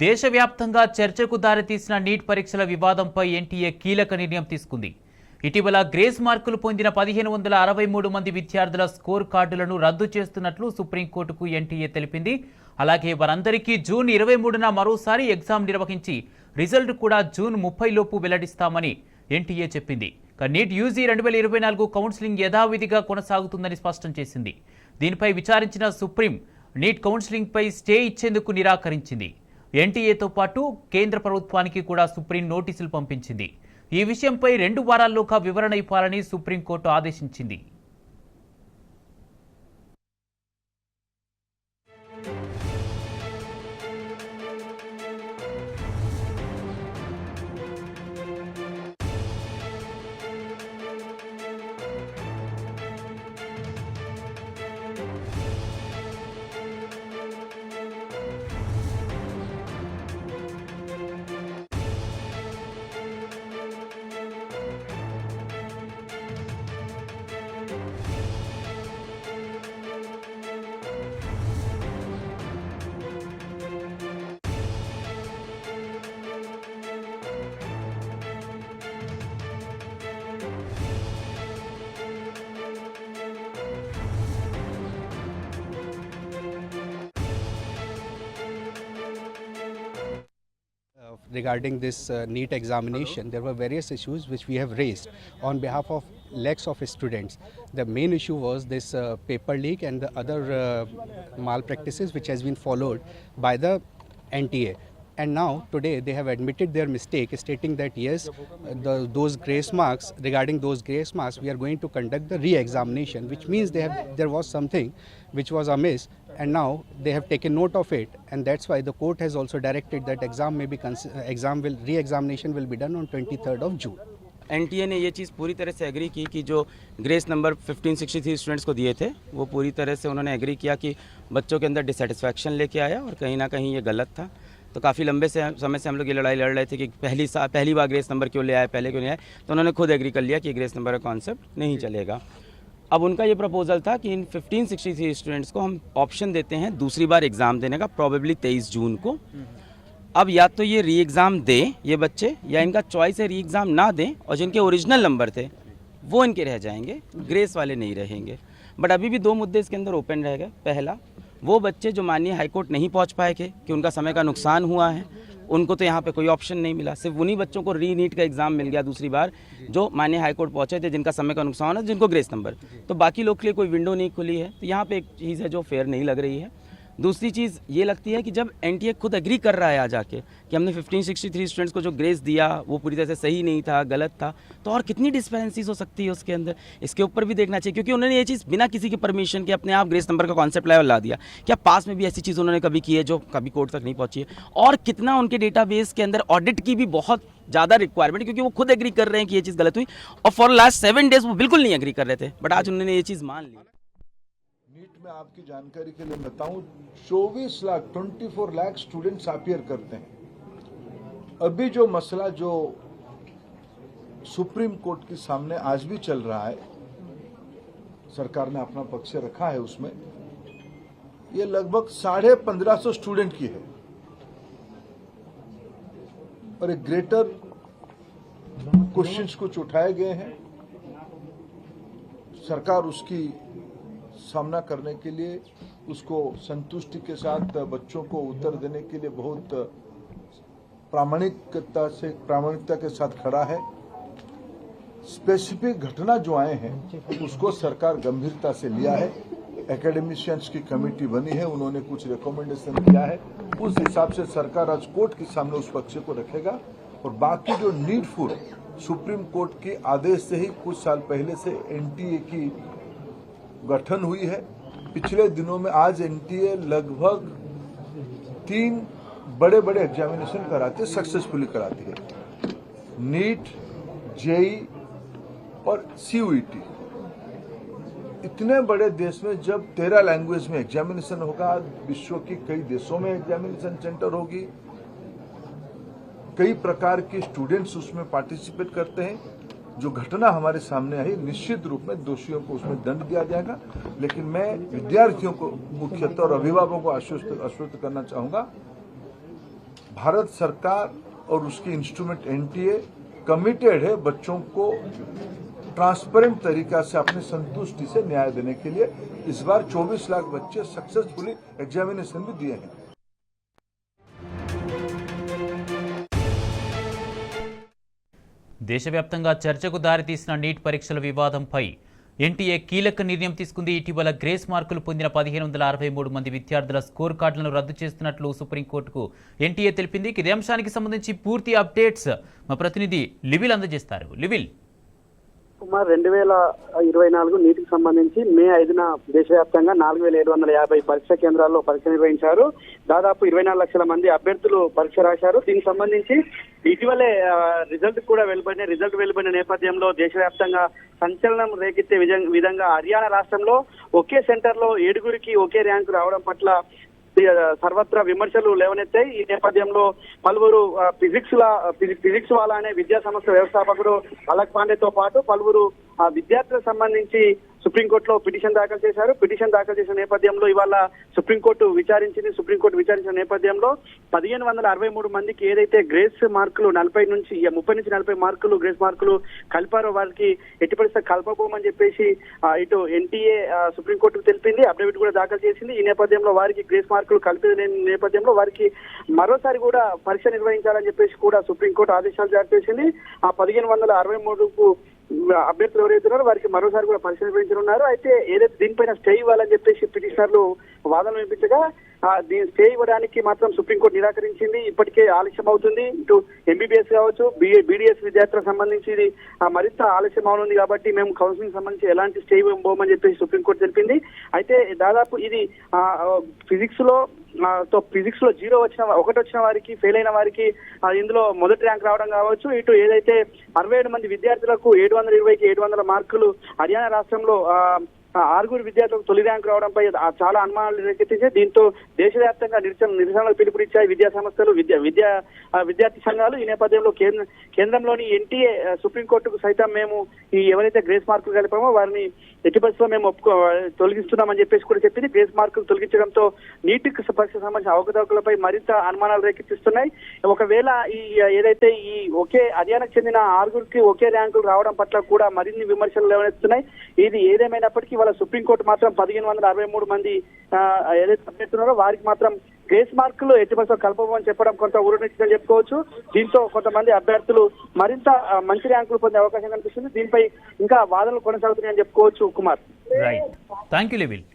దేశవ్యాప్తంగా చర్చకు దారితీసిన నీట్ పరీక్షల వివాదంపై ఎన్టీఏ కీలక నిర్ణయం తీసుకుంది. ఇటీవల గ్రేస్ మార్కులు పొందిన 1563 మంది విద్యార్థుల స్కోర్ కార్డులను రద్దు చేస్తున్నట్లు సుప్రీంకోర్టుకు ఎన్టీఏ తెలిపింది. అలాగే వారందరికీ జూన్ 23న మరోసారి ఎగ్జామ్ నిర్వహించి రిజల్ట్ కూడా జూన్ 30 లోపు వెల్లడిస్తామని ఎన్టీఏ చెప్పింది. నీట్ యూజీ 2024 కౌన్సిలింగ్ యథావిధిగా కొనసాగుతుందని స్పష్టం చేసింది. దీనిపై విచారించిన సుప్రీం నీట్ కౌన్సిలింగ్పై స్టే ఇచ్చేందుకు నిరాకరించింది. ఎన్టీఏతో పాటు కేంద్ర ప్రభుత్వానికి కూడా సుప్రీం నోటీసులు పంపించింది. ఈ విషయంపై 2 వారాల్లోగా వివరణ ఇవ్వాలని సుప్రీంకోర్టు ఆదేశించింది. Regarding this NEET examination, there were various issues which we have raised on behalf of lakhs of students. The main issue was this paper leak and the other malpractices which has been followed by the NTA. And now today they have admitted their mistake, stating that yes, those grace marks, regarding those grace marks, we are going to conduct the re-examination, which means there was something which was amiss, and now they have taken note of it, and that's why the court has also directed that re-examination will be done on 23rd of June. NTA ने ये चीज़ पूरी तरह से agree की कि जो grace number 1563 students को दिए थे वो पूरी तरह से उन्होंने एग्री किया कि बच्चों के अंदर डिससेटिस्फैक्शन लेके आया और कहीं ना कहीं ये गलत था। तो काफ़ी लंबे समय से हम लोग ये लड़ाई लड़ रहे थे कि पहली बार ग्रेस नंबर क्यों ले आए, पहले क्यों नहीं आए। तो उन्होंने खुद एग्री कर लिया कि ग्रेस नंबर का कॉन्सेप्ट नहीं चलेगा। अब उनका ये प्रपोजल था कि इन 1563 स्टूडेंट्स को हम ऑप्शन देते हैं दूसरी बार एग्ज़ाम देने का, प्रॉबेबली 23 जून को। अब या तो ये री एग्ज़ाम दें ये बच्चे, या इनका चॉइस है री एग्ज़ाम ना दें और जिनके ओरिजिनल नंबर थे वो इनके रह जाएंगे, ग्रेस वाले नहीं रहेंगे। बट अभी भी 2 मुद्दे इसके अंदर ओपन रह गए। पहला, वो बच्चे जो माननीय हाईकोर्ट नहीं पहुंच पाए थे कि उनका समय का नुकसान हुआ है, उनको तो यहाँ पे कोई ऑप्शन नहीं मिला। सिर्फ उन्हीं बच्चों को री नीट का एग्ज़ाम मिल गया दूसरी बार जो माननीय हाईकोर्ट पहुँचे थे, जिनका समय का नुकसान है, जिनको ग्रेस नंबर। तो बाकी लोग के लिए कोई विंडो नहीं खुली है। तो यहाँ पे एक चीज़ है जो फेयर नहीं लग रही है। दूसरी चीज़ ये लगती है कि जब एनटीए खुद एग्री कर रहा है आ जाके कि हमने 1563 स्टूडेंट्स को जो ग्रेस दिया वो पूरी तरह से सही नहीं था, गलत था, तो और कितनी डिस्पेरेंसीज हो सकती है उसके अंदर, इसके ऊपर भी देखना चाहिए। क्योंकि उन्होंने ये चीज़ बिना किसी की परमिशन के अपने आप ग्रेस नंबर का कॉन्सेप्ट लेवल ला दिया। क्या पास में भी ऐसी चीज़ उन्होंने कभी की है जो कभी कोर्ट तक नहीं पहुँची है? और कितना उनके डेटाबेस के अंदर ऑडिट की भी बहुत ज़्यादा रिक्वायरमेंट, क्योंकि वो खुद एग्री कर रहे हैं कि ये चीज़ गलत हुई और फॉर लास्ट 7 डेज वो बिल्कुल नहीं एग्री कर रहे थे, बट आज उन्होंने ये चीज़ मान ली। नीट में आपकी जानकारी के लिए बताऊं, 24 लाख स्टूडेंट्स अपीयर करते हैं। अभी जो मसला जो सुप्रीम कोर्ट के सामने आज भी चल रहा है, सरकार ने अपना पक्ष रखा है उसमें, ये लगभग 1550 स्टूडेंट की है और एक ग्रेटर क्वेश्चंस कुछ उठाए गए हैं। सरकार उसकी सामना करने के लिए, उसको संतुष्टि के साथ बच्चों को उत्तर देने के लिए बहुत प्रामाणिकता के साथ खड़ा है। स्पेसिफिक घटना जो आए हैं उसको सरकार गंभीरता से लिया है। एकेडमिशियंस की कमेटी बनी है, उन्होंने कुछ रिकमेंडेशन किया है, उस हिसाब से सरकार आज कोर्ट के सामने उस पक्ष को रखेगा। और बाकी जो नीडफुल सुप्रीम कोर्ट के आदेश से ही कुछ साल पहले से एनटीए की गठन हुई है। पिछले दिनों में आज एनटीए लगभग 3 बड़े बड़े एग्जामिनेशन कराते, सक्सेसफुली कराती है। नीट, जेई और सीयूईटी। इतने बड़े देश में जब 13 लैंग्वेज में एग्जामिनेशन होगा, विश्व के कई देशों में एग्जामिनेशन सेंटर होगी, कई प्रकार के स्टूडेंट्स उसमें पार्टिसिपेट करते हैं। जो घटना हमारे सामने आई, निश्चित रूप में दोषियों को उसमें दंड दिया जाएगा। लेकिन मैं विद्यार्थियों को मुख्यतः और अभिभावकों को आश्वस्त करना चाहूंगा, भारत सरकार और उसकी इंस्ट्रूमेंट एनटीए कमिटेड है बच्चों को ट्रांसपेरेंट तरीका से अपनी संतुष्टि से न्याय देने के लिए। इस बार 24 लाख बच्चे सक्सेसफुली एग्जामिनेशन भी दिए हैं। దేశవ్యాప్తంగా చర్చకు దారితీసిన నీట్ పరీక్షల వివాదంపై ఎన్టీఏ కీలక నిర్ణయం తీసుకుంది. ఇటీవల గ్రేస్ మార్కులు పొందిన 1563 మంది విద్యార్థుల స్కోర్ కార్డులను రద్దు చేస్తున్నట్లు సుప్రీంకోర్టుకు ఎన్టీఏ తెలిపింది. ఇదే అంశానికి సంబంధించి పూర్తి అప్డేట్స్ మా ప్రతినిధి లివిల్ అందజేస్తారు. లివిల్. కుమార్ 2024 నీటికి సంబంధించి మే 5న దేశవ్యాప్తంగా 4750 పరీక్ష కేంద్రాల్లో పరీక్ష నిర్వహించారు. దాదాపు 24 లక్షల మంది అభ్యర్థులు పరీక్ష రాశారు. దీనికి సంబంధించి ఇటీవలే రిజల్ట్ కూడా వెలువడిన నేపథ్యంలో దేశవ్యాప్తంగా సంచలనం రేకెత్తే విధంగా హర్యానా రాష్ట్రంలో ఒకే సెంటర్ లో 7గురికి ఒకే ర్యాంకు రావడం పట్ల సర్వత్రా విమర్శలు లేవనెత్తాయి. ఈ నేపథ్యంలో పలువురు ఫిజిక్స్ వాళ్ళ అనే విద్యా సంస్థ వ్యవస్థాపకుడు అలక్ పాండేతో పాటు పలువురు విద్యార్థులకు సంబంధించి సుప్రీంకోర్టులో పిటిషన్ దాఖలు చేశారు. పిటిషన్ దాఖలు చేసిన నేపథ్యంలో ఇవాళ సుప్రీంకోర్టు విచారించిన నేపథ్యంలో 1563 మందికి ఏదైతే గ్రేస్ మార్కులు 30 నుంచి 40 మార్కులు గ్రేస్ మార్కులు కలిపారో వారికి ఎట్టి పరిస్థితి కలపబోమని చెప్పేసి ఇటు ఎన్టీఏ సుప్రీంకోర్టుకు తెలిపింది. అఫిడవిట్ కూడా దాఖలు చేసింది. ఈ నేపథ్యంలో వారికి గ్రేస్ మార్కులు కలిపలేని నేపథ్యంలో వారికి మరోసారి కూడా పరీక్ష నిర్వహించాలని చెప్పేసి కూడా సుప్రీంకోర్టు ఆదేశాలు జారీ చేసింది. ఆ 1563కు అభ్యర్థులు ఎవరైతే ఉన్నారో వారికి మరోసారి కూడా పరీక్ష నిర్వహించనున్నారు. అయితే ఏదైతే దీనిపైన స్టే ఇవ్వాలని చెప్పేసి పిటిషనర్లు వాదనలు వినిపించగా దీని స్టే ఇవ్వడానికి మాత్రం సుప్రీంకోర్టు నిరాకరించింది. ఇప్పటికే ఆలస్యం అవుతుంది. ఇటు ఎంబీబీఎస్ కావచ్చు, బీడీఎస్ విద్యార్థులకు సంబంధించి ఇది మరింత ఆలస్యం అవనుంది కాబట్టి మేము కౌన్సిలింగ్ సంబంధించి ఎలాంటి స్టే ఇవ్వబోమని చెప్పేసి సుప్రీంకోర్టు తెలిపింది. అయితే దాదాపు ఇది ఫిజిక్స్ లో 0 వచ్చిన వారికి, ఫెయిల్ అయిన వారికి ఇందులో మొదటి ర్యాంక్ రావడం కావచ్చు. ఇటు ఏదైతే 67 మంది విద్యార్థులకు 720కి 700 మార్కులు హర్యానా రాష్ట్రంలో 6 విద్యార్థులకు తొలి ర్యాంకు రావడంపై చాలా అనుమానాలు రేకెత్తించాయి. దీంతో దేశవ్యాప్తంగా నిరసనలకు పిలుపునిచ్చాయి విద్యా సంస్థలు, విద్యార్థి సంఘాలు. ఈ నేపథ్యంలో కేంద్రంలోని ఎన్టీఏ సుప్రీంకోర్టుకు సైతం మేము ఈ ఎవరైతే గ్రేస్ మార్కులు కలిపామో వారిని ఎట్టి పరిస్థితుల్లో మేము తొలగిస్తున్నామని చెప్పేసి కూడా చెప్పింది. గ్రేస్ మార్కులు తొలగించడంతో నీటికి పరీక్షకు సంబంధించిన అవకతవకలపై మరింత అనుమానాలు రేకెత్తిస్తున్నాయి. ఒకవేళ ఈ ఏదైతే ఈ ఒకే హర్యానాకు చెందిన 6గురికి ఒకే ర్యాంకులు రావడం పట్ల కూడా మరిన్ని విమర్శలు లేవనెత్తున్నాయి. ఇది ఏదేమైనప్పటికీ ఇవాళ సుప్రీంకోర్టు మాత్రం 1563 మంది ఏదైతే అభ్యర్థున్నారో వారికి మాత్రం గ్రేస్ మార్కులు ఎట్టి పరిస్థితుల్లో కలపమని చెప్పడం కొంత ఊరటనిచ్చిందని చెప్పుకోవచ్చు. దీంతో కొంతమంది అభ్యర్థులు మరింత మంచి ర్యాంకులు పొందే అవకాశం కనిపిస్తుంది. దీనిపై ఇంకా వాదనలు కొనసాగుతున్నాయని చెప్పుకోవచ్చు. కుమార్. రైట్. Thank you లివిల్.